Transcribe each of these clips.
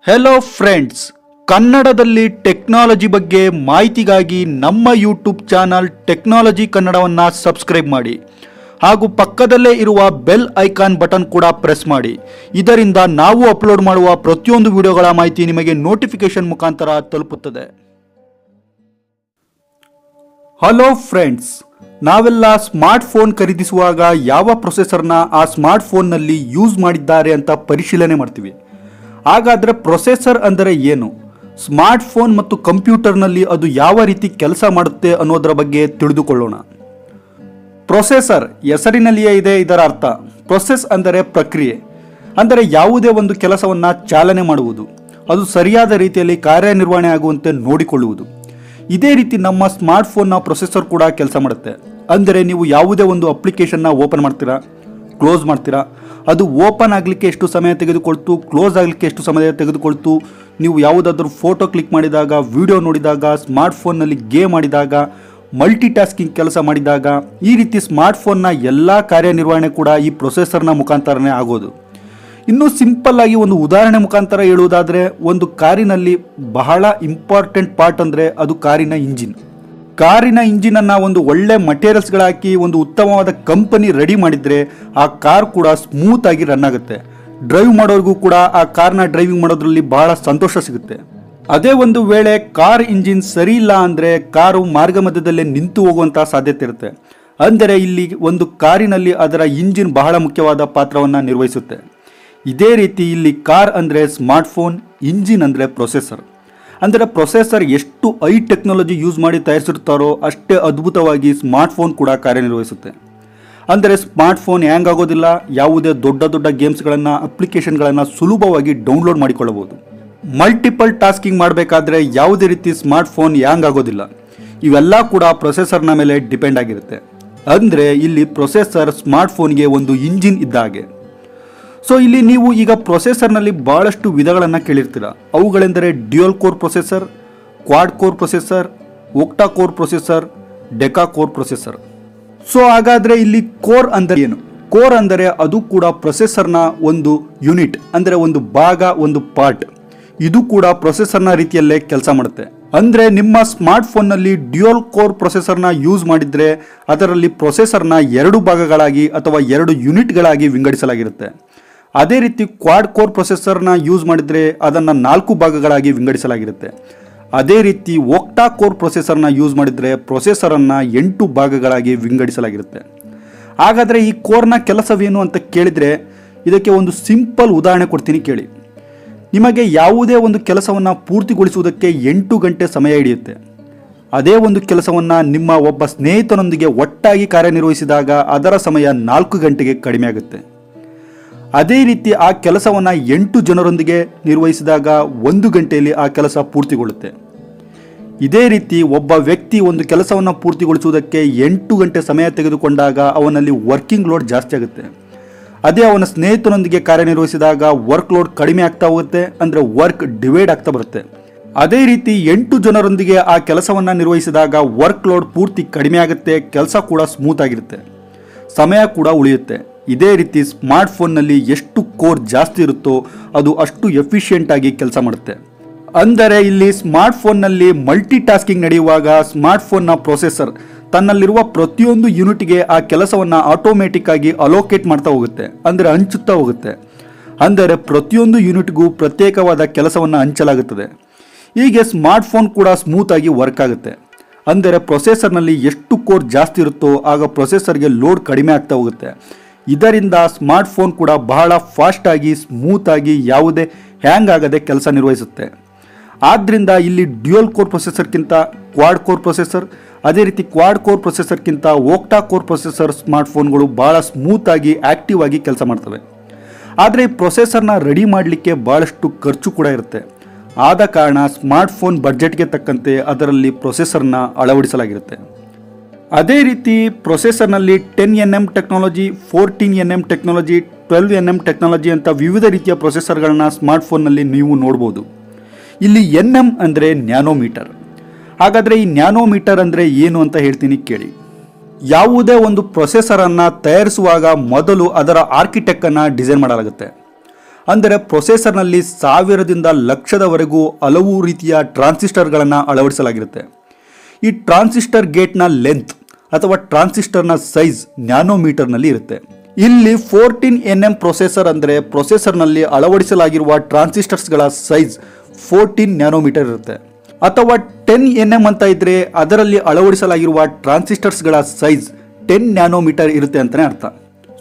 Hello friends, ಕನ್ನಡದಲ್ಲಿ technology ಬಗ್ಗೆ ಮಾಹಿತಿಗಾಗಿ ನಮ್ಮ ಯೂಟ್ಯೂಬ್ ಚಾನಲ್ ಟೆಕ್ನಾಲಜಿ ಕನ್ನಡವನ್ನು ಸಬ್ಸ್ಕ್ರೈಬ್ ಮಾಡಿ ಹಾಗೂ ಪಕ್ಕದಲ್ಲೇ ಇರುವ ಬೆಲ್ ಐಕಾನ್ ಬಟನ್ ಕೂಡ ಪ್ರೆಸ್ ಮಾಡಿ. ಇದರಿಂದ ನಾವು ಅಪ್ಲೋಡ್ ಮಾಡುವ ಪ್ರತಿಯೊಂದು ವಿಡಿಯೋಗಳ ಮಾಹಿತಿ ನಿಮಗೆ ನೋಟಿಫಿಕೇಶನ್ ಮುಖಾಂತರ ತಲುಪುತ್ತದೆ. ಹಲೋ ಫ್ರೆಂಡ್ಸ್, ನಾವೆಲ್ಲ ಸ್ಮಾರ್ಟ್ ಫೋನ್ ಖರೀದಿಸುವಾಗ ಯಾವ ಪ್ರೊಸೆಸರ್ನ ಆ ಸ್ಮಾರ್ಟ್ ಫೋನ್ನಲ್ಲಿ ಯೂಸ್ ಮಾಡಿದ್ದಾರೆ ಅಂತ ಪರಿಶೀಲನೆ ಮಾಡ್ತೀವಿ. ಹಾಗಾದರೆ ಪ್ರೊಸೆಸರ್ ಅಂದರೆ ಏನು, ಸ್ಮಾರ್ಟ್ ಫೋನ್ ಮತ್ತು ಕಂಪ್ಯೂಟರ್ನಲ್ಲಿ ಅದು ಯಾವ ರೀತಿ ಕೆಲಸ ಮಾಡುತ್ತೆ ಅನ್ನೋದರ ಬಗ್ಗೆ ತಿಳಿದುಕೊಳ್ಳೋಣ. ಪ್ರೊಸೆಸರ್ ಹೆಸರಿನಲ್ಲಿಯೇ ಇದೆ ಇದರ ಅರ್ಥ. ಪ್ರೊಸೆಸ್ ಅಂದರೆ ಪ್ರಕ್ರಿಯೆ, ಅಂದರೆ ಯಾವುದೇ ಒಂದು ಕೆಲಸವನ್ನು ಚಾಲನೆ ಮಾಡುವುದು, ಅದು ಸರಿಯಾದ ರೀತಿಯಲ್ಲಿ ಕಾರ್ಯನಿರ್ವಹಣೆ ಆಗುವಂತೆ ನೋಡಿಕೊಳ್ಳುವುದು. ಇದೇ ರೀತಿ ನಮ್ಮ ಸ್ಮಾರ್ಟ್ ಫೋನ್ನ ಪ್ರೊಸೆಸರ್ ಕೂಡ ಕೆಲಸ ಮಾಡುತ್ತೆ. ಅಂದರೆ ನೀವು ಯಾವುದೇ ಒಂದು ಅಪ್ಲಿಕೇಶನ್ನ ಓಪನ್ ಮಾಡ್ತೀರಾ, ಕ್ಲೋಸ್ ಮಾಡ್ತೀರಾ, ಅದು ಓಪನ್ ಆಗಲಿಕ್ಕೆ ಎಷ್ಟು ಸಮಯ ತೆಗೆದುಕೊಳ್ತು, ಕ್ಲೋಸ್ ಆಗಲಿಕ್ಕೆ ಎಷ್ಟು ಸಮಯ ತೆಗೆದುಕೊಳ್ತು, ನೀವು ಯಾವುದಾದ್ರೂ ಫೋಟೋ ಕ್ಲಿಕ್ ಮಾಡಿದಾಗ, ವಿಡಿಯೋ ನೋಡಿದಾಗ, ಸ್ಮಾರ್ಟ್ ಫೋನ್ನಲ್ಲಿ ಗೇಮ್ ಆಡಿದಾಗ, ಮಲ್ಟಿ ಟಾಸ್ಕಿಂಗ್ ಕೆಲಸ ಮಾಡಿದಾಗ, ಈ ರೀತಿ ಸ್ಮಾರ್ಟ್ ಫೋನ್ನ ಎಲ್ಲ ಕಾರ್ಯನಿರ್ವಹಣೆ ಕೂಡ ಈ ಪ್ರೊಸೆಸರ್ನ ಮುಖಾಂತರನೇ ಆಗೋದು. ಇನ್ನೂ ಸಿಂಪಲ್ ಆಗಿ ಒಂದು ಉದಾಹರಣೆ ಮುಖಾಂತರ ಹೇಳುವುದಾದರೆ, ಒಂದು ಕಾರಿನಲ್ಲಿ ಬಹಳ ಇಂಪಾರ್ಟೆಂಟ್ ಪಾರ್ಟ್ ಅಂದರೆ ಅದು ಕಾರಿನ ಇಂಜಿನ್. ಕಾರಿನ ಇಂಜಿನನ್ನು ಒಂದು ಒಳ್ಳೆ ಮಟೀರಿಯಲ್ಸ್ಗಳು ಹಾಕಿ ಒಂದು ಉತ್ತಮವಾದ ಕಂಪನಿ ರೆಡಿ ಮಾಡಿದರೆ ಆ ಕಾರ್ ಕೂಡ ಸ್ಮೂತ್ ಆಗಿ ರನ್ ಆಗುತ್ತೆ. ಡ್ರೈವ್ ಮಾಡೋರಿಗೂ ಕೂಡ ಆ ಕಾರ್ನ ಡ್ರೈವಿಂಗ್ ಮಾಡೋದ್ರಲ್ಲಿ ಬಹಳ ಸಂತೋಷ ಸಿಗುತ್ತೆ. ಅದೇ ಒಂದು ವೇಳೆ ಕಾರ್ ಇಂಜಿನ್ ಸರಿ ಇಲ್ಲ ಅಂದರೆ ಕಾರು ಮಾರ್ಗ ಮಧ್ಯದಲ್ಲೇ ನಿಂತು ಹೋಗುವಂತಹ ಸಾಧ್ಯತೆ ಇರುತ್ತೆ. ಅಂದರೆ ಇಲ್ಲಿ ಒಂದು ಕಾರಿನಲ್ಲಿ ಅದರ ಇಂಜಿನ್ ಬಹಳ ಮುಖ್ಯವಾದ ಪಾತ್ರವನ್ನು ನಿರ್ವಹಿಸುತ್ತೆ. ಇದೇ ರೀತಿ ಇಲ್ಲಿ ಕಾರ್ ಅಂದರೆ ಸ್ಮಾರ್ಟ್ ಫೋನ್, ಇಂಜಿನ್ ಅಂದರೆ ಪ್ರೊಸೆಸರ್. ಅಂದರೆ ಪ್ರೊಸೆಸರ್ ಎಷ್ಟು ಹೈ ಟೆಕ್ನಾಲಜಿ ಯೂಸ್ ಮಾಡಿ ತಯಾರಿಸಿರ್ತಾರೋ ಅಷ್ಟೇ ಅದ್ಭುತವಾಗಿ ಸ್ಮಾರ್ಟ್ ಫೋನ್ ಕೂಡ ಕಾರ್ಯನಿರ್ವಹಿಸುತ್ತೆ. ಅಂದರೆ ಸ್ಮಾರ್ಟ್ ಫೋನ್ ಹ್ಯಾಂಗ್ ಆಗೋದಿಲ್ಲ, ಯಾವುದೇ ದೊಡ್ಡ ದೊಡ್ಡ ಗೇಮ್ಸ್ಗಳನ್ನು, ಅಪ್ಲಿಕೇಶನ್ಗಳನ್ನು ಸುಲಭವಾಗಿ ಡೌನ್ಲೋಡ್ ಮಾಡಿಕೊಳ್ಳಬಹುದು. ಮಲ್ಟಿಪಲ್ ಟಾಸ್ಕಿಂಗ್ ಮಾಡಬೇಕಾದ್ರೆ ಯಾವುದೇ ರೀತಿ ಸ್ಮಾರ್ಟ್ ಫೋನ್ ಹ್ಯಾಂಗ್ ಆಗೋದಿಲ್ಲ. ಇವೆಲ್ಲ ಕೂಡ ಪ್ರೊಸೆಸರ್ನ ಮೇಲೆ ಡಿಪೆಂಡ್ ಆಗಿರುತ್ತೆ. ಅಂದರೆ ಇಲ್ಲಿ ಪ್ರೊಸೆಸರ್ ಸ್ಮಾರ್ಟ್ ಫೋನ್ಗೆ ಒಂದು ಇಂಜಿನ್ ಇದ್ದ ಹಾಗೆ. ಸೊ ಇಲ್ಲಿ ನೀವು ಈಗ ಪ್ರೊಸೆಸರ್ನಲ್ಲಿ ಭಾಳಷ್ಟು ವಿಧಗಳನ್ನು ಕೇಳಿರ್ತೀರ. ಅವುಗಳೆಂದರೆ dual core processor, quad core processor, octa core processor, deca core processor. So ಹಾಗಾದರೆ ಇಲ್ಲಿ ಕೋರ್ ಅಂದರೆ ಏನು? ಕೋರ್ ಅಂದರೆ ಅದು ಕೂಡ ಪ್ರೊಸೆಸರ್ನ ಒಂದು ಯೂನಿಟ್, ಅಂದರೆ ಒಂದು ಭಾಗ, ಒಂದು ಪಾರ್ಟ್. ಇದು ಕೂಡ ಪ್ರೊಸೆಸರ್ನ ರೀತಿಯಲ್ಲೇ ಕೆಲಸ ಮಾಡುತ್ತೆ. ಅಂದರೆ ನಿಮ್ಮ ಸ್ಮಾರ್ಟ್ ಫೋನ್ನಲ್ಲಿ ಡ್ಯುಯಲ್ ಕೋರ್ ಪ್ರೊಸೆಸರ್ನ ಯೂಸ್ ಮಾಡಿದರೆ ಅದರಲ್ಲಿ ಪ್ರೊಸೆಸರ್ನ 2 ಭಾಗಗಳಾಗಿ ಅಥವಾ 2 ಯೂನಿಟ್ಗಳಾಗಿ ವಿಂಗಡಿಸಲಾಗಿರುತ್ತೆ. ಅದೇ ರೀತಿ ಕ್ವಾಡ್ ಕೋರ್ ಪ್ರೊಸೆಸರ್ನ ಯೂಸ್ ಮಾಡಿದರೆ ಅದನ್ನು 4 ಭಾಗಗಳಾಗಿ ವಿಂಗಡಿಸಲಾಗಿರುತ್ತೆ. ಅದೇ ರೀತಿ ಒಕ್ಟಾ ಕೋರ್ ಪ್ರೊಸೆಸರ್ನ ಯೂಸ್ ಮಾಡಿದರೆ ಪ್ರೊಸೆಸರನ್ನು 8 ಭಾಗಗಳಾಗಿ ವಿಂಗಡಿಸಲಾಗಿರುತ್ತೆ. ಹಾಗಾದರೆ ಈ ಕೋರ್ನ ಕೆಲಸವೇನು ಅಂತ ಕೇಳಿದರೆ ಇದಕ್ಕೆ ಒಂದು ಸಿಂಪಲ್ ಉದಾಹರಣೆ ಕೊಡ್ತೀನಿ ಕೇಳಿ. ನಿಮಗೆ ಯಾವುದೇ ಒಂದು ಕೆಲಸವನ್ನು ಪೂರ್ತಿಗೊಳಿಸುವುದಕ್ಕೆ 8 ಗಂಟೆ ಸಮಯ ಹಿಡಿಯುತ್ತೆ. ಅದೇ ಒಂದು ಕೆಲಸವನ್ನು ನಿಮ್ಮ ಒಬ್ಬ ಸ್ನೇಹಿತನೊಂದಿಗೆ ಒಟ್ಟಾಗಿ ಕಾರ್ಯನಿರ್ವಹಿಸಿದಾಗ ಅದರ ಸಮಯ 4 ಗಂಟೆಗೆ ಕಡಿಮೆ ಆಗುತ್ತೆ. ಅದೇ ರೀತಿ ಆ ಕೆಲಸವನ್ನು 8 ಜನರೊಂದಿಗೆ ನಿರ್ವಹಿಸಿದಾಗ 1 ಗಂಟೆಯಲ್ಲಿ ಆ ಕೆಲಸ ಪೂರ್ತಿಗೊಳ್ಳುತ್ತೆ. ಇದೇ ರೀತಿ ಒಬ್ಬ ವ್ಯಕ್ತಿ ಒಂದು ಕೆಲಸವನ್ನು ಪೂರ್ತಿಗೊಳಿಸುವುದಕ್ಕೆ 8 ಗಂಟೆ ಸಮಯ ತೆಗೆದುಕೊಂಡಾಗ ಅವನಲ್ಲಿ ವರ್ಕಿಂಗ್ ಲೋಡ್ ಜಾಸ್ತಿ ಆಗುತ್ತೆ. ಅದೇ ಅವನ ಸ್ನೇಹಿತನೊಂದಿಗೆ ಕಾರ್ಯನಿರ್ವಹಿಸಿದಾಗ ವರ್ಕ್ ಲೋಡ್ ಕಡಿಮೆ ಆಗ್ತಾ ಹೋಗುತ್ತೆ, ಅಂದರೆ ವರ್ಕ್ ಡಿವೈಡ್ ಆಗ್ತಾ ಬರುತ್ತೆ. ಅದೇ ರೀತಿ 8 ಜನರೊಂದಿಗೆ ಆ ಕೆಲಸವನ್ನು ನಿರ್ವಹಿಸಿದಾಗ ವರ್ಕ್ ಲೋಡ್ ಪೂರ್ತಿ ಕಡಿಮೆ ಆಗುತ್ತೆ, ಕೆಲಸ ಕೂಡ ಸ್ಮೂತ್ ಆಗಿರುತ್ತೆ, ಸಮಯ ಕೂಡ ಉಳಿಯುತ್ತೆ. ಇದೇ ರೀತಿ ಸ್ಮಾರ್ಟ್ ಫೋನ್ನಲ್ಲಿ ಎಷ್ಟು ಕೋರ್ ಜಾಸ್ತಿ ಇರುತ್ತೋ ಅದು ಅಷ್ಟು ಎಫಿಷಿಯೆಂಟ್ ಆಗಿ ಕೆಲಸ ಮಾಡುತ್ತೆ. ಅಂದರೆ ಇಲ್ಲಿ ಸ್ಮಾರ್ಟ್ ಫೋನ್ನಲ್ಲಿ ಮಲ್ಟಿ ಟಾಸ್ಕಿಂಗ್ ನಡೆಯುವಾಗ ಸ್ಮಾರ್ಟ್ ಫೋನ್ನ ಪ್ರೊಸೆಸರ್ ತನ್ನಲ್ಲಿರುವ ಪ್ರತಿಯೊಂದು ಯೂನಿಟ್ಗೆ ಆ ಕೆಲಸವನ್ನು ಆಟೋಮೆಟಿಕ್ ಆಗಿ ಅಲೋಕೇಟ್ ಮಾಡ್ತಾ ಹೋಗುತ್ತೆ, ಅಂದರೆ ಹಂಚುತ್ತಾ ಹೋಗುತ್ತೆ. ಅಂದರೆ ಪ್ರತಿಯೊಂದು ಯೂನಿಟ್ಗೂ ಪ್ರತ್ಯೇಕವಾದ ಕೆಲಸವನ್ನು ಹಂಚಲಾಗುತ್ತದೆ. ಹೀಗೆ ಸ್ಮಾರ್ಟ್ ಫೋನ್ ಕೂಡ ಸ್ಮೂತ್ ಆಗಿ ವರ್ಕ್ ಆಗುತ್ತೆ. ಅಂದರೆ ಪ್ರೊಸೆಸರ್ನಲ್ಲಿ ಎಷ್ಟು ಕೋರ್ ಜಾಸ್ತಿ ಇರುತ್ತೋ ಆಗ ಪ್ರೊಸೆಸರ್ಗೆ ಲೋಡ್ ಕಡಿಮೆ ಆಗ್ತಾ ಹೋಗುತ್ತೆ. ಇದರಿಂದ ಸ್ಮಾರ್ಟ್ ಫೋನ್ ಕೂಡ ಬಹಳ ಫಾಸ್ಟಾಗಿ, ಸ್ಮೂತಾಗಿ, ಯಾವುದೇ ಹ್ಯಾಂಗ್ ಆಗದೆ ಕೆಲಸ ನಿರ್ವಹಿಸುತ್ತೆ. ಆದ್ದರಿಂದ ಇಲ್ಲಿ ಡ್ಯುಯಲ್ ಕೋರ್ ಪ್ರೊಸೆಸರ್ಗಿಂತ ಕ್ವಾಡ್ ಕೋರ್ ಪ್ರೊಸೆಸರ್, ಅದೇ ರೀತಿ ಕ್ವಾಡ್ ಕೋರ್ ಪ್ರೊಸೆಸರ್ಗಿಂತ ಒಕ್ಟಾ ಕೋರ್ ಪ್ರೊಸೆಸರ್ ಸ್ಮಾರ್ಟ್ ಫೋನ್ಗಳು ಭಾಳ ಸ್ಮೂತಾಗಿ, ಆ್ಯಕ್ಟಿವ್ ಆಗಿ ಕೆಲಸ ಮಾಡ್ತವೆ. ಆದರೆ ಈ ಪ್ರೊಸೆಸರ್ನ ರೆಡಿ ಮಾಡಲಿಕ್ಕೆ ಭಾಳಷ್ಟು ಖರ್ಚು ಕೂಡ ಇರುತ್ತೆ. ಆದ ಕಾರಣ ಸ್ಮಾರ್ಟ್ ಫೋನ್ ಬಡ್ಜೆಟ್ಗೆ ತಕ್ಕಂತೆ ಅದರಲ್ಲಿ ಪ್ರೊಸೆಸರ್ನ ಅಳವಡಿಸಲಾಗಿರುತ್ತೆ. ಅದೇ ರೀತಿ ಪ್ರೊಸೆಸರ್ನಲ್ಲಿ 10nm technology, 14nm technology, 12nm technology ಅಂತ ವಿವಿಧ ರೀತಿಯ ಪ್ರೊಸೆಸರ್ಗಳನ್ನ ಸ್ಮಾರ್ಟ್ ಫೋನ್ನಲ್ಲಿ ನೀವು ನೋಡ್ಬೋದು. ಇಲ್ಲಿ nm ಅಂದರೆ ನ್ಯಾನೋಮೀಟರ್. ಹಾಗಾದರೆ ಈ ನ್ಯಾನೋಮೀಟರ್ ಅಂದರೆ ಏನು ಅಂತ ಹೇಳ್ತೀನಿ ಕೇಳಿ. ಯಾವುದೇ ಒಂದು ಪ್ರೊಸೆಸರನ್ನು ತಯಾರಿಸುವಾಗ ಮೊದಲು ಅದರ ಆರ್ಕಿಟೆಕ್ಟನ್ನು ಡಿಸೈನ್ ಮಾಡಲಾಗುತ್ತೆ. ಅಂದರೆ ಪ್ರೊಸೆಸರ್ನಲ್ಲಿ 1000ದಿಂದ ಲಕ್ಷದವರೆಗೂ ಹಲವು ರೀತಿಯ ಟ್ರಾನ್ಸಿಸ್ಟರ್ಗಳನ್ನು ಅಳವಡಿಸಲಾಗಿರುತ್ತೆ. ಈ ಟ್ರಾನ್ಸಿಸ್ಟರ್ ಗೇಟ್ನ ಲೆಂತ್ ಅಥವಾ ಟ್ರಾನ್ಸಿಸ್ಟರ್ನ ಸೈಜ್ ನ್ಯಾನೋಮೀಟರ್ನಲ್ಲಿ ಇರುತ್ತೆ. ಇಲ್ಲಿ 14nm ಪ್ರೊಸೆಸರ್ ಅಂದರೆ ಪ್ರೊಸೆಸರ್ನಲ್ಲಿ ಅಳವಡಿಸಲಾಗಿರುವ ಟ್ರಾನ್ಸಿಸ್ಟರ್ಸ್ಗಳ ಸೈಜ್ 14 ನ್ಯಾನೋಮೀಟರ್ ಇರುತ್ತೆ. ಅಥವಾ 10nm ಅಂತ ಇದ್ರೆ ಅದರಲ್ಲಿ ಅಳವಡಿಸಲಾಗಿರುವ ಟ್ರಾನ್ಸಿಸ್ಟರ್ಸ್ಗಳ ಸೈಜ್ 10 ನ್ಯಾನೋಮೀಟರ್ ಇರುತ್ತೆ ಅಂತಲೇ ಅರ್ಥ.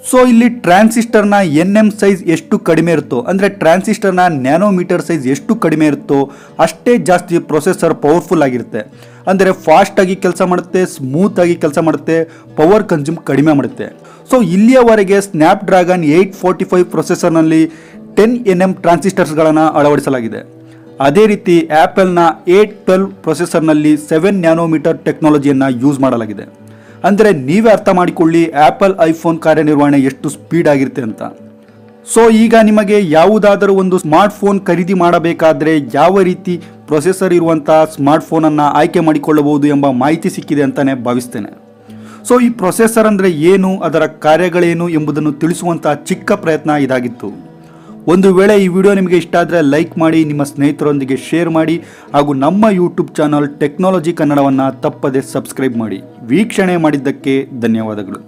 ಸೊ ಇಲ್ಲಿ ಟ್ರಾನ್ಸಿಸ್ಟರ್ನ NM ಸೈಜ್ ಎಷ್ಟು ಕಡಿಮೆ ಇರುತ್ತೋ ಅಂದರೆ ಟ್ರಾನ್ಸಿಸ್ಟರ್ನ ನ್ಯಾನೋಮೀಟರ್ ಸೈಜ್ ಎಷ್ಟು ಕಡಿಮೆ ಇರುತ್ತೋ ಅಷ್ಟೇ ಜಾಸ್ತಿ ಪ್ರೊಸೆಸರ್ ಪವರ್ಫುಲ್ ಆಗಿರುತ್ತೆ. ಅಂದರೆ ಫಾಸ್ಟಾಗಿ ಕೆಲಸ ಮಾಡುತ್ತೆ, ಸ್ಮೂತಾಗಿ ಕೆಲಸ ಮಾಡುತ್ತೆ, ಪವರ್ ಕನ್ಸ್ಯೂಮ್ ಕಡಿಮೆ ಮಾಡುತ್ತೆ. ಸೊ ಇಲ್ಲಿಯವರೆಗೆ ಸ್ನ್ಯಾಪ್ಡ್ರ್ಯಾಗನ್ 845 ಪ್ರೊಸೆಸರ್ನಲ್ಲಿ 10nm ಟ್ರಾನ್ಸಿಸ್ಟರ್ಸ್ಗಳನ್ನು ಅಳವಡಿಸಲಾಗಿದೆ. ಅದೇ ರೀತಿ ಆ್ಯಪಲ್ನ 812 ಪ್ರೊಸೆಸರ್ನಲ್ಲಿ 7 ನ್ಯಾನೋಮೀಟರ್ ಟೆಕ್ನಾಲಜಿಯನ್ನು ಯೂಸ್ ಮಾಡಲಾಗಿದೆ. ಅಂದರೆ ನೀವೇ ಅರ್ಥ ಮಾಡಿಕೊಳ್ಳಿ ಆ್ಯಪಲ್ ಐಫೋನ್ ಕಾರ್ಯನಿರ್ವಹಣೆ ಎಷ್ಟು ಸ್ಪೀಡ್ ಆಗಿರುತ್ತೆ ಅಂತ. ಸೊ ಈಗ ನಿಮಗೆ ಯಾವುದಾದರೂ ಒಂದು ಸ್ಮಾರ್ಟ್ಫೋನ್ ಖರೀದಿ ಮಾಡಬೇಕಾದ್ರೆ ಯಾವ ರೀತಿ ಪ್ರೊಸೆಸರ್ ಇರುವಂತಹ ಸ್ಮಾರ್ಟ್ಫೋನನ್ನು ಆಯ್ಕೆ ಮಾಡಿಕೊಳ್ಳಬಹುದು ಎಂಬ ಮಾಹಿತಿ ಸಿಕ್ಕಿದೆ ಅಂತಲೇ ಭಾವಿಸ್ತೇನೆ. ಸೊ ಈ ಪ್ರೊಸೆಸರ್ ಅಂದರೆ ಏನು, ಅದರ ಕಾರ್ಯಗಳೇನು ಎಂಬುದನ್ನು ತಿಳಿಸುವಂತಹ ಚಿಕ್ಕ ಪ್ರಯತ್ನ ಇದಾಗಿತ್ತು. ಒಂದು ವೇಳೆ ಈ ವಿಡಿಯೋ ನಿಮಗೆ ಇಷ್ಟ ಆದರೆ ಲೈಕ್ ಮಾಡಿ, ನಿಮ್ಮ ಸ್ನೇಹಿತರೊಂದಿಗೆ ಶೇರ್ ಮಾಡಿ, ಹಾಗೂ ನಮ್ಮ ಯೂಟ್ಯೂಬ್ ಚಾನಲ್ ಟೆಕ್ನಾಲಜಿ ಕನ್ನಡವನ್ನು ತಪ್ಪದೆ ಸಬ್ಸ್ಕ್ರೈಬ್ ಮಾಡಿ. ವೀಕ್ಷಣೆ ಮಾಡಿದ್ದಕ್ಕೆ ಧನ್ಯವಾದಗಳು.